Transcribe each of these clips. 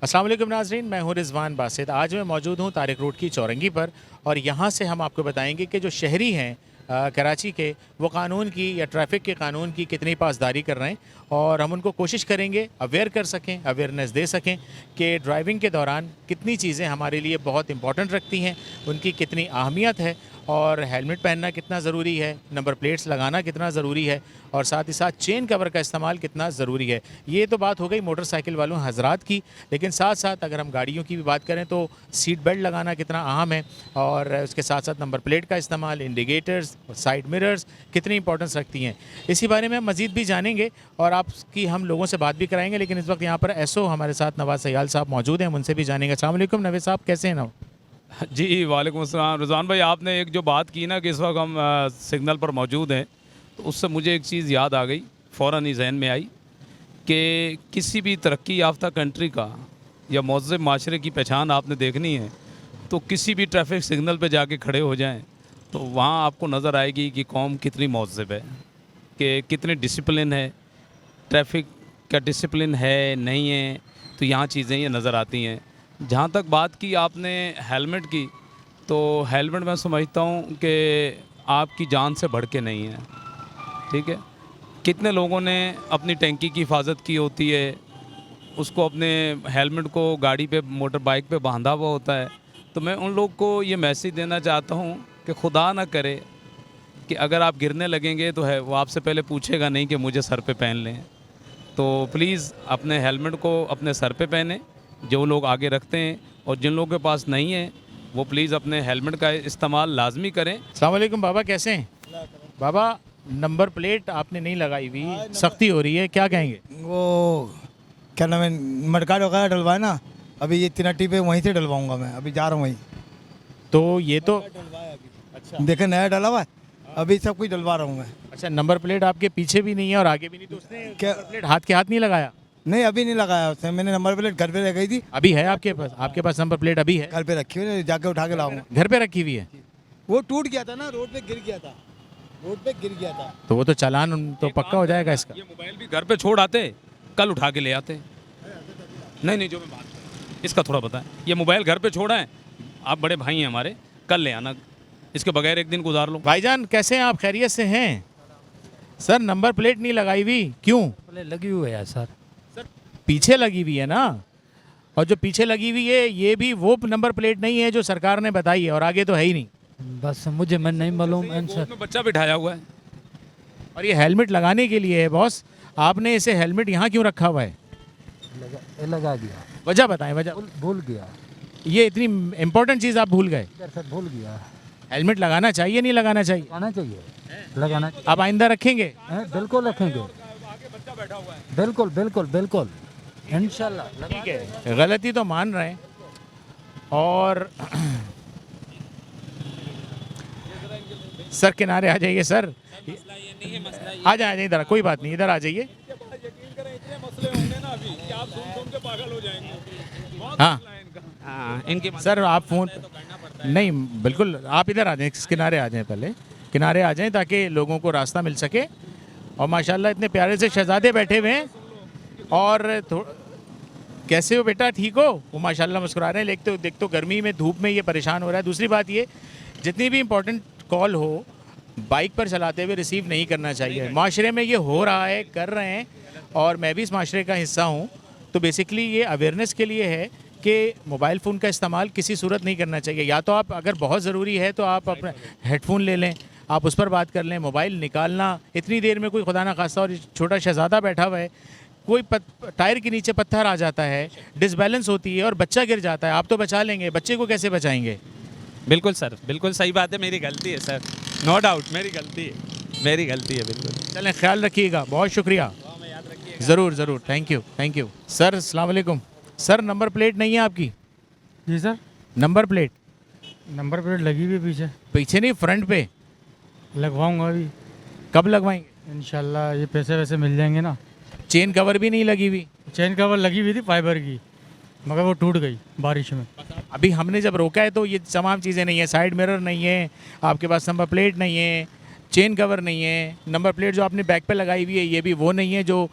अस्सलाम वालेकुम नाज़रीन, मैं हूं रिज़वान बासित। आज मैं मौजूद हूं तारिक रोड की चौरंगी पर और यहां से हम आपको बताएंगे कि जो शहरी हैं कराची के, वो कानून की या ट्रैफिक के कानून की कितनी पासदारी कर रहे हैं और हम उनको कोशिश करेंगे अवेयर कर सकें, अवेयरनेस दे सकें कि ड्राइविंग के दौरान कितनी चीज़ें हमारे लिए बहुत इंपॉर्टेंट रखती हैं, उनकी कितनी अहमियत है और हेलमेट पहनना कितना ज़रूरी है, नंबर प्लेट्स लगाना कितना ज़रूरी है और साथ ही साथ चेन कवर का इस्तेमाल कितना ज़रूरी है। ये तो बात हो गई मोटरसाइकिल वालों हजरात की, लेकिन साथ साथ अगर हम गाड़ियों की भी बात करें तो सीट बेल्ट लगाना कितना अहम है और उसके साथ साथ नंबर प्लेट का इस्तेमाल, इंडिकेटर्स, साइड मिरर्स कितनी इंपॉर्टेंस रखती हैं। इसी बारे में हम मज़ीद भी जानेंगे और आपकी हम लोगों से बात भी कराएंगे, लेकिन इस वक्त यहाँ पर एसओ हमारे साथ नवाज़ सयाल साहब मौजूद हैं, हम उनसे भी जानेंगे। अस्सलाम वालेकुम नवेद साहब, कैसे हैं ना? जी वालेकुम अस्सलाम। रिज़वान भाई, आपने एक जो बात की ना कि इस वक्त हम सिग्नल पर मौजूद हैं, तो उससे मुझे एक चीज़ याद आ गई, फ़ौरन ही जहन में आई कि किसी भी तरक्की याफ्ता कंट्री का या महज़ब माशरे की पहचान आपने देखनी है तो किसी भी ट्रैफिक सिग्नल पे जाके खड़े हो जाएं तो वहाँ आपको नज़र आएगी कि कौम कितनी महज़ब है, कि कितने डिसिप्लिन है, ट्रैफिक का डिसिप्लिन है नहीं है, तो यहाँ चीज़ें ये नज़र आती हैं। जहाँ तक बात की आपने हेलमेट की, तो हेलमेट मैं समझता हूँ कि आपकी जान से बढ़ के नहीं है, ठीक है। कितने लोगों ने अपनी टैंकी की हिफाजत की होती है, उसको अपने हेलमेट को गाड़ी पे, मोटर बाइक पे बांधा हुआ होता है। तो मैं उन लोग को ये मैसेज देना चाहता हूँ कि खुदा ना करे कि अगर आप गिरने लगेंगे तो है वो आपसे पहले पूछेगा नहीं कि मुझे सर पे पहन लें। तो प्लीज़ अपने हेलमेट को अपने सर पे पहने जो लोग आगे रखते हैं, और जिन लोगों के पास नहीं है वो प्लीज़ अपने हेलमेट का इस्तेमाल लाजमी करें। अस्सलाम वालेकुम बाबा, कैसे हैं? बाबा, नंबर प्लेट आपने नहीं लगाई हुई, सख्ती हो रही है, क्या कहेंगे? वो क्या नाम है, मडगार्ड वगैरह डलवाए ना, अभी ये तिनट्टी पे वहीं से डलवाऊंगा। मैं अभी जा रहा हूँ वहीं। तो ये तो देखे नया डला हुआ है, अभी सब कुछ डलवा रहा हूँ मैं। अच्छा, नंबर प्लेट आपके पीछे भी नहीं है और आगे भी नहीं, तो उसने क्या? नंबर प्लेट हाथ के हाथ नहीं लगाया? नहीं, अभी नहीं लगाया उसने। मैंने नंबर प्लेट घर पे रह गई थी, अभी है आपके पास? आपके पास नंबर प्लेट अभी है? घर पे रखी हुई है, जाके उठा के लाऊंगा। घर पे रखी हुई है? वो टूट गया था ना, रोड पे गिर गया था, रोड पे गिर गया था। तो वो तो चालान तो पक्का हो जाएगा इसका। ये मोबाइल भी घर पे छोड़ आते, कल उठा के ले आते। नहीं नहीं, जो मैं बात इसका थोड़ा बताएं। ये मोबाइल घर पे छोड़ा है, आप बड़े भाई हैं हमारे, कल ले आना, इसके बगैर एक दिन गुजार लो। भाईजान कैसे हैं आप? खैरियत से हैं? सर नंबर प्लेट नहीं लगाई हुई, क्यों? लगी हुई है सर। पीछे लगी हुई है ना, और जो पीछे लगी हुई है ये भी वो नंबर प्लेट नहीं है जो सरकार ने बताई है, और आगे तो है ही नहीं। बस मुझे मैं नहीं मालूम गोद में बच्चा बिठाया हुआ है। और ये हेलमेट लगाने के लिए है बॉस, आपने इसे हेलमेट यहाँ क्यों रखा हुआ है? लगा दिया। वजह बताएं, वजह। भूल गया, ये इतनी इम्पोर्टेंट चीज़ आप भूल गए। इधर से भूल गया। हेलमेट लगाना चाहिए नहीं लगाना चाहिए? लगाना चाहिए, लगाना चाहिए। आप आइंदा रखेंगे? बिल्कुल रखेंगे, बिल्कुल बिल्कुल बिल्कुल, इंशाल्लाह। ठीक है, गलती तो मान रहे हैं और सर किनारे आ जाइए सर, आ जाए इधर, कोई बात नहीं, इधर आ जाइए। हाँ इनके सर, आप फोन नहीं, बिल्कुल आप इधर आ जाएं, किनारे आ जाएं, पहले किनारे आ जाएं ताकि लोगों को रास्ता मिल सके। और माशाल्लाह इतने प्यारे से शहजादे बैठे हुए हैं, और कैसे हो बेटा, ठीक हो? वो माशाल्लाह मुस्कुरा रहे हैं। देख तो गर्मी में, धूप में ये परेशान हो रहा है। दूसरी बात ये, जितनी भी इम्पोर्टेंट कॉल हो बाइक पर चलाते हुए रिसीव नहीं करना चाहिए। माशरे में ये हो रहा है, कर रहे हैं, और मैं भी इस माशरे का हिस्सा हूँ। तो बेसिकली ये अवेयरनेस के लिए है कि मोबाइल फ़ोन का इस्तेमाल किसी सूरत नहीं करना चाहिए। या तो आप, अगर बहुत ज़रूरी है तो आप अपना हेडफोन ले लें, आप उस पर बात कर लें। मोबाइल निकालना इतनी देर में, कोई खुदा ना खास्ता और छोटा शहज़ादा बैठा हुआ है, कोई टायर के नीचे पत्थर आ जाता है, डिसबैलेंस होती है और बच्चा गिर जाता है, आप तो बचा लेंगे, बच्चे को कैसे बचाएंगे? बिल्कुल सर, बिल्कुल सही बात है, मेरी गलती है सर, नो डाउट मेरी गलती है बिल्कुल। चलें, ख्याल रखिएगा, बहुत शुक्रिया। ज़रूर ज़रूर, थैंक यू सर। अस्सलाम वालेकुम सर, नंबर प्लेट नहीं है आपकी? जी sir, number plate number plate लगी हुई है पीछे। पीछे नहीं, फ्रंट पे। लगवाऊंगा अभी कब लगवाएंगे? इंशाल्लाह, ये पैसे वैसे मिल जाएंगे ना। चेन कवर भी नहीं लगी हुई? चेन कवर लगी हुई थी फाइबर की, मगर वो टूट गई बारिश में। अभी हमने जब रोका है तो ये तमाम चीज़ें नहीं है, साइड मिरर नहीं है, आपके पास नंबर प्लेट नहीं है, चेन कवर नहीं है, नंबर प्लेट जो आपने बैक पे लगाई हुई है ये भी वो नहीं है जो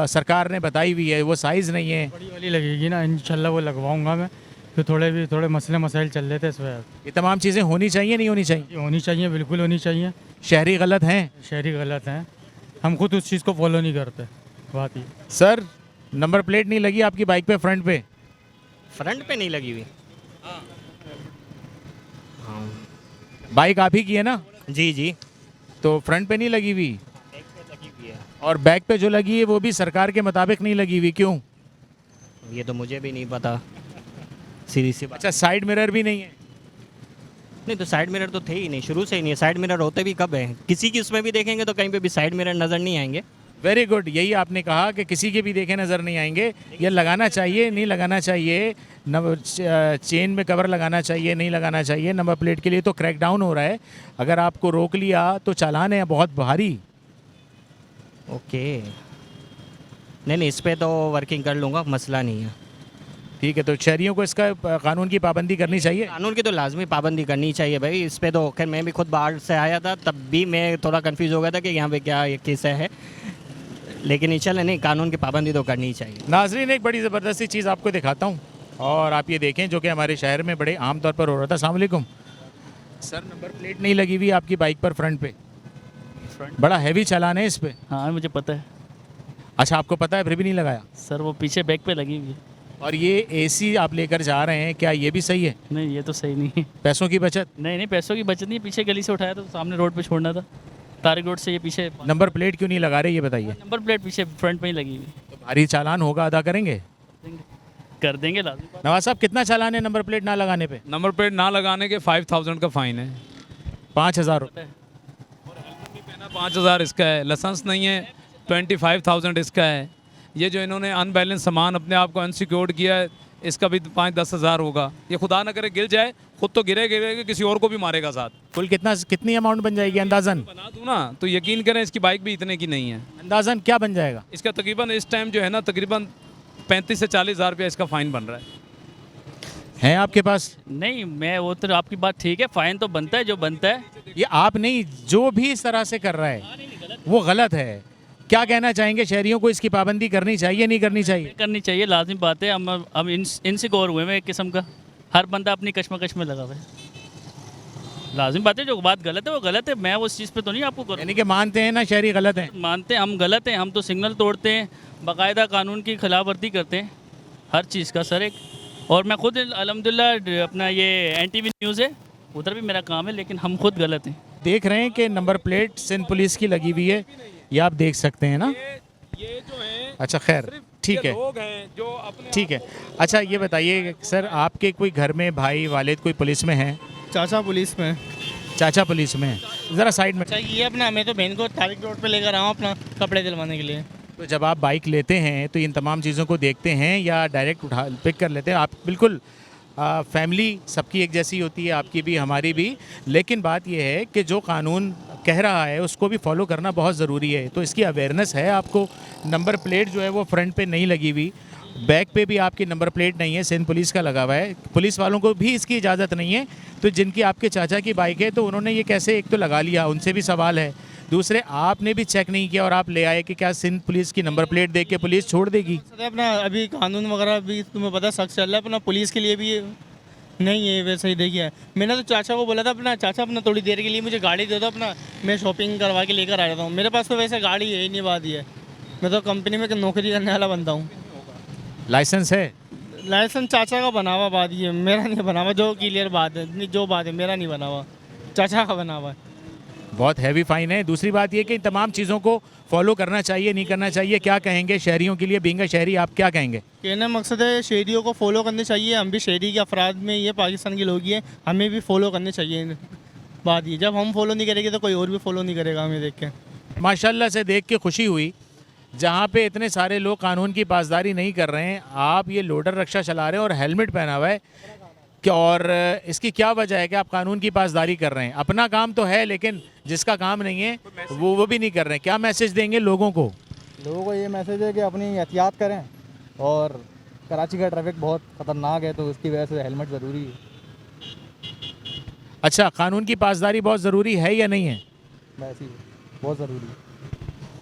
सरकार ने बताई हुई है वो साइज़ नहीं है। बड़ी वाली लगेगी ना, इंशाल्लाह वो लगवाऊंगा मैं। तो थोड़े मसले मसाइल चल रहे थे इस वजह ये तमाम चीज़ें होनी चाहिए नहीं होनी चाहिए? से। होनी चाहिए, बिल्कुल होनी चाहिए। शहरी गलत हैं? शहरी गलत हैं, हम खुद उस चीज़ को फॉलो नहीं करते। बात ये सर नंबर प्लेट नहीं लगी आपकी बाइक पे फ्रंट पे? फ्रंट पे नहीं लगी हुई। बाइक आप ही की है ना? जी जी, तो फ्रंट पे नहीं लगी हुई बैक पे लगी हुई है। और बैक पे जो लगी है वो भी सरकार के मुताबिक नहीं लगी हुई, क्यों? ये तो मुझे भी नहीं पता, सीधी सी बात। अच्छा साइड मिरर भी नहीं है? नहीं तो साइड मिरर तो थे ही नहीं, शुरू से ही नहीं है। साइड मिरर होते भी कब हैं? किसी की उसमें भी देखेंगे तो कहीं पे भी साइड मिरर नज़र नहीं आएंगे। वेरी गुड, यही आपने कहा कि किसी के भी देखे नज़र नहीं आएंगे। ये लगाना चाहिए नहीं लगाना चाहिए, चेन में कवर लगाना चाहिए नहीं लगाना चाहिए, नंबर प्लेट के लिए तो क्रैकडाउन हो रहा है। अगर आपको रोक लिया तो चालान है बहुत भारी। ओके, नहीं इस पे तो वर्किंग कर लूँगा, मसला नहीं है। ठीक है, तो शहरियों को इसका कानून की पाबंदी करनी चाहिए। कानून की तो लाजमी पाबंदी करनी चाहिए भाई। इस पे तो खैर मैं भी खुद बाहर से आया था, तब भी मैं थोड़ा कंफ्यूज हो गया था कि यहाँ पे क्या ये केस है, लेकिन इंशाल्लाह नहीं, कानून की पाबंदी तो करनी चाहिए। नाजरीन एक बड़ी ज़बरदस्ती चीज़ आपको दिखाता हूँ और आप ये देखें जो कि हमारे शहर में बड़े आम तौर पर हो रहा था। अस्सलाम वालेकुम सर, नंबर प्लेट नहीं लगी हुई आपकी बाइक पर फ्रंट पे, बड़ा हैवी चालान है इस पे। हाँ मुझे पता है अच्छा आपको पता है फिर भी नहीं लगाया? सर, वो पीछे बैक पे लगी हुई है। और ये एसी आप लेकर जा रहे हैं, क्या ये भी सही है? नहीं ये तो सही नहीं है। पैसों की बचत? नहीं पैसों की बचत नहीं है, पीछे गली से उठाया था, सामने रोड पे छोड़ना था, तारिक रोड से ये पीछे। नंबर प्लेट क्यों नहीं लगा रहे ये बताइए? नंबर प्लेट पीछे फ्रंट में ही लगी हुई तो भारी चालान होगा, अदा करेंगे? कर देंगे लाजमी बात। नवाज साहब कितना चालान है नंबर प्लेट ना लगाने पे? नंबर प्लेट ना लगाने के 5000 का फ़ाइन है। 5000 रुपये। 5000 इसका है, लाइसेंस नहीं है 25,000 इसका है। ये जो इन्होंने अनबैलेंस सामान अपने आप को अनसिक्योर्ड किया है, इसका भी 5-10 हज़ार होगा। ये खुदा ना करे गिर जाए, खुद तो गिरेगा, किसी और को भी मारेगा साथ। कुल कितनी अमाउंट बन जाएगी अंदाजन? बना दूँ ना तो यकीन करें इसकी बाइक भी इतने की नहीं है। अंदाजन क्या बन जाएगा? इसका तकरीबन इस टाइम जो है ना तकरीबन 35 से 40 हज़ार रुपया इसका फ़ाइन बन रहा है आपके पास? नहीं मैं वो तो आपकी बात ठीक है, फ़ाइन तो बनता है जो बनता है। ये आप नहीं, जो भी इस तरह से कर रहा है वो गलत है। क्या कहना चाहेंगे, शहरियों को इसकी पाबंदी करनी चाहिए नहीं करनी चाहिए? करनी चाहिए, लाजमी बात है। हम इनसे गौर हुए हैं एक किस्म का, हर बंदा अपनी कश्मकश में लगा हुआ है। लाजमी बात है, जो बात गलत है वो गलत है, मैं उस चीज़ पे तो नहीं आपको करूँ। यानी कि मानते हैं ना शहरी गलत हैं? मानते हैं हम गलत हैं, हम तो सिग्नल तोड़ते हैं, बाकायदा कानून की खिलाफवर्जी करते हैं हर चीज़ का सर एक। और मैं खुद अल्हम्दुलिल्लाह अपना ये NTV न्यूज़ है, उधर भी मेरा काम है, लेकिन हम खुद गलत हैं। देख रहे हैं कि नंबर प्लेट सिंध पुलिस की लगी हुई है, ये आप देख सकते हैं ना। ये जो है अच्छा खैर ठीक है, लोग हैं जो अपने ठीक है। अच्छा ये बताइए सर, आपके कोई घर में भाई वालिद कोई पुलिस में हैं? चाचा पुलिस में। चाचा पुलिस में हैं, ज़रा साइड में। अच्छा ये अपना, मैं तो बहन को तारिक रोड पे लेकर आऊँ अपना कपड़े दिलवाने के लिए। तो जब आप बाइक लेते हैं तो इन तमाम चीज़ों को देखते हैं या डायरेक्ट उठा पिक कर लेते हैं? आप बिल्कुल फैमिली सबकी एक जैसी होती है, आपकी भी हमारी भी, लेकिन बात यह है कि जो कानून कह रहा है उसको भी फॉलो करना बहुत ज़रूरी है। तो इसकी अवेयरनेस है आपको। नंबर प्लेट जो है वो फ्रंट पे नहीं लगी हुई, बैक पे भी आपकी नंबर प्लेट नहीं है, सिंध पुलिस का लगा हुआ है, पुलिस वालों को भी इसकी इजाज़त नहीं है। तो जिनकी आपके चाचा की बाइक है तो उन्होंने ये कैसे एक तो लगा लिया, उनसे भी सवाल है। दूसरे आपने भी चेक नहीं किया और आप ले आए कि क्या सिंध पुलिस की नंबर प्लेट देख के पुलिस छोड़ देगी? अपना अभी कानून वगैरह भी तुम्हें पता सख्त चल रहा है, अपना पुलिस के लिए भी नहीं है वैसे ही देखिए। मैंने तो चाचा को बोला था अपना, चाचा अपना थोड़ी देर के लिए मुझे गाड़ी दे दो, अपना मैं शॉपिंग करवा के लेकर आ जाता हूँ। मेरे पास तो वैसे गाड़ी है ही नहीं, बात है मैं तो कंपनी में नौकरी करने वाला बंदा हूँ। लाइसेंस है? लाइसेंस चाचा का बना हुआ, बात ये मेरा नहीं बना हुआ, जो क्लियर बात है, नहीं जो बात है मेरा नहीं बना हुआ, चाचा का बना हुआ है। बहुत हैवी फाइन है। दूसरी बात ये कि इन तमाम चीज़ों को फॉलो करना चाहिए नहीं करना चाहिए, क्या कहेंगे शहरियों के लिए? बीइंग अ शहरी आप क्या कहेंगे? कहना मकसद है शहरियों को फॉलो करने चाहिए, हम भी शहरी के अफराद में, ये पाकिस्तान के लोग ही हैं, हमें भी फॉलो करने चाहिए। बात ये, जब हम फॉलो नहीं करेंगे तो कोई और भी फॉलो नहीं करेगा हमें देख के। माशाल्लाह से देख के खुशी हुई, जहाँ पे इतने सारे लोग कानून की पासदारी नहीं कर रहे हैं, आप ये लोडर रक्षा चला रहे हैं और हेलमेट पहना हुआ है क्या? और इसकी क्या वजह है कि आप कानून की पासदारी कर रहे हैं? अपना काम तो है लेकिन जिसका काम नहीं है वो भी नहीं कर रहे हैं। क्या मैसेज देंगे लोगों को? लोगों को ये मैसेज है कि अपनी एहतियात करें, और कराची का ट्रैफिक बहुत ख़तरनाक है तो उसकी वजह से हेलमेट ज़रूरी है। अच्छा, कानून की पासदारी बहुत ज़रूरी है या नहीं है? वैसे ही बहुत ज़रूरी है।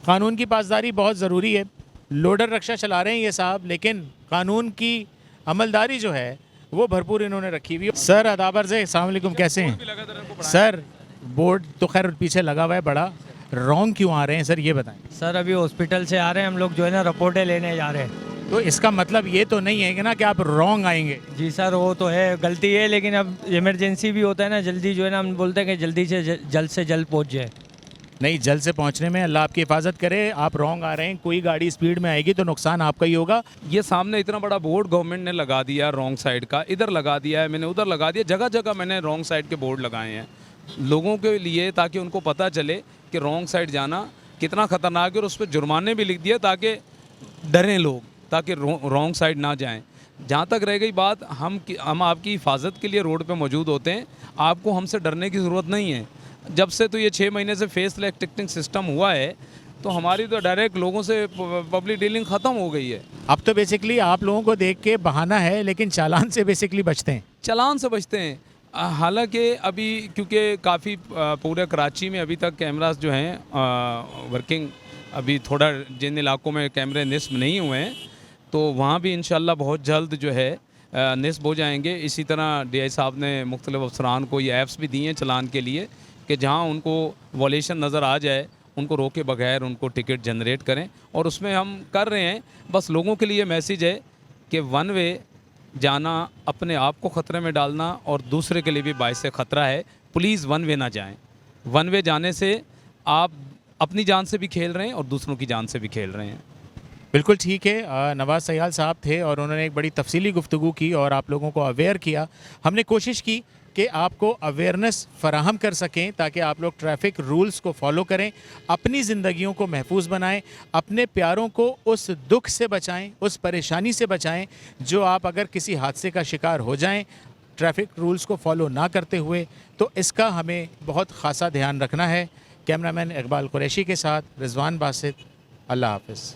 कानून की पासदारी बहुत ज़रूरी है, लोडर रक्षा चला रहे हैं ये साहब, लेकिन कानून की अमलदारी जो है वो भरपूर इन्होंने रखी हुई है। सर अदाबर से अस्सलाम वालेकुम, कैसे हैं सर? बोर्ड तो खैर पीछे लगा हुआ है बड़ा, रॉन्ग क्यों आ रहे हैं सर, ये बताएं। सर अभी हॉस्पिटल से आ रहे हैं हम लोग, जो है ना रिपोर्टें लेने जा रहे हैं। तो इसका मतलब ये तो नहीं है कि ना कि आप रॉन्ग आएंगे। जी सर, वो तो है, गलती है, लेकिन अब इमरजेंसी भी होता है ना, जल्दी जो है ना, हम बोलते हैं कि जल्दी से जल्द पहुंच जाए। नहीं, जल्द से पहुंचने में अल्लाह आपकी हिफाजत करे। आप रॉन्ग आ रहे हैं, कोई गाड़ी स्पीड में आएगी तो नुकसान आपका ही होगा। ये सामने इतना बड़ा बोर्ड गवर्नमेंट ने लगा दिया रॉन्ग साइड का, इधर लगा दिया है, मैंने उधर लगा दिया, जगह जगह मैंने रॉन्ग साइड के बोर्ड लगाए हैं लोगों के लिए, ताकि उनको पता चले कि रॉन्ग साइड जाना कितना ख़तरनाक है, और उस पर जुर्माने भी लिख दिए ताकि डरें लोग, ताकि रॉन्ग साइड ना जाएं। जहाँ तक रह गई बात, हम आपकी हिफाजत के लिए रोड पे मौजूद होते हैं, आपको हमसे डरने की ज़रूरत नहीं है। जब से तो ये 6 महीने से फेसलेस टिकटिंग सिस्टम हुआ है, तो हमारी तो डायरेक्ट लोगों से पब्लिक डीलिंग ख़त्म हो गई है। अब तो बेसिकली आप लोगों को देख के बहाना है, लेकिन चालान से बेसिकली बचते हैं। चालान से बचते हैं। हालांकि अभी क्योंकि काफ़ी पूरे कराची में अभी तक कैमरास जो हैं वर्किंग, अभी थोड़ा जिन इलाकों में कैमरे निस्ब नहीं हुए हैं, तो वहाँ भी इंशाल्लाह बहुत जल्द जो है निस्ब हो जाएंगे। इसी तरह DI साहब ने मुख्तलिफ अफसरान को ये ऐप्स भी दिए हैं चलान के लिए, कि जहाँ उनको वॉलेशन नज़र आ जाए, उनको रोके बगैर उनको टिकट जनरेट करें, और उसमें हम कर रहे हैं। बस लोगों के लिए मैसेज है कि वन वे जाना अपने आप को ख़तरे में डालना और दूसरे के लिए भी बाइस से ख़तरा है। प्लीज़ वन वे ना जाएं। वन वे जाने से आप अपनी जान से भी खेल रहे हैं और दूसरों की जान से भी खेल रहे हैं। बिल्कुल ठीक है। नवाज़ सयाल साहब थे और उन्होंने एक बड़ी तफसीली गुफ्तगू की और आप लोगों को अवेयर किया। हमने कोशिश की कि आपको अवेयरनेस फ़राहम कर सकें, ताकि आप लोग ट्रैफिक रूल्स को फॉलो करें, अपनी ज़िंदगियों को महफूज बनाएं, अपने प्यारों को उस दुख से बचाएं, उस परेशानी से बचाएं जो आप अगर किसी हादसे का शिकार हो जाएं ट्रैफिक रूल्स को फॉलो ना करते हुए। तो इसका हमें बहुत ख़ासा ध्यान रखना है। कैमरामैन इकबाल कुरैशी के साथ रिजवान बासित, अल्लाह हाफ़िज़।